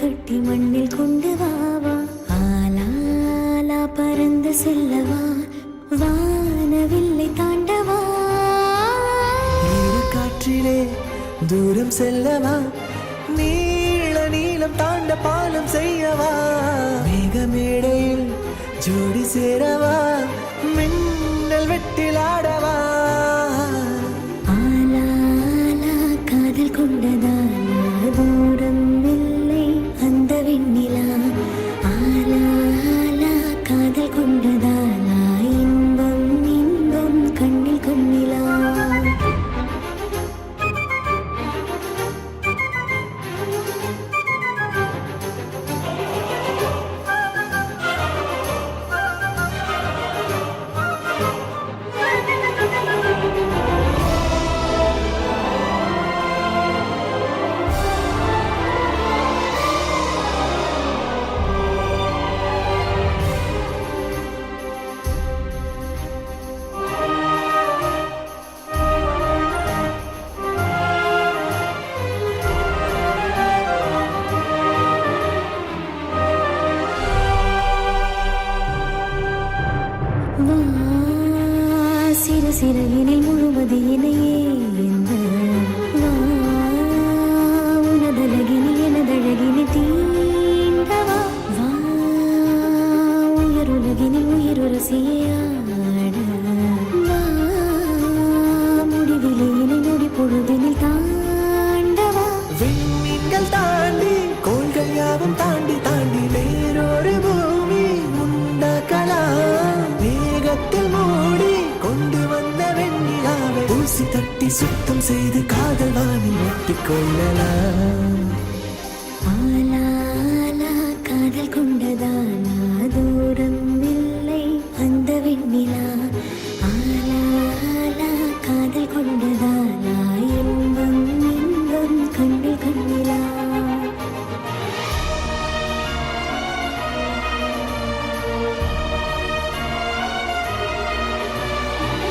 கட்டி மண்ணில் கொண்டு வாவா ஆலாலா பறந்து செல்லவா வானவில்லை தாண்டவா காற்றிலே தூரம் செல்லவா நீள நீளம் தாண்ட பாலம் செய்யவா மேகமேடையில் ஜோடி சேரவா மின்னல் வெட்டில் ஆடவா ஆலாலா காதல் கொண்டதாலா தூரம் இல்லை அந்த வெண்ணிலா ஆலாலா காதல் கொண்டதாலா இன்பம் இன்பம் கண்ணில் கண்ணிலா சிறு சிறகினில் முழுவது இணையே இந்த உனதழகினில் எனதழகினை தீண்டவா வா உயிருலகினில் உயிருரசியாட வா முடிவிலே இணை நொடி பொழுதினில் தாண்டவா விண்மீன்கள் தாண்டி கோள்கள் யாவும் தாண்டி தாண்டி வேறொரு பூமி உண்டாக்கலாம் வேகத்தில் மூடி கொண்டு வந்த வெண்ணிலாவை ஊசி தட்டி சுத்தம் செய்து காதல் வானில் ஒட்டிக் கொள்ளலாம்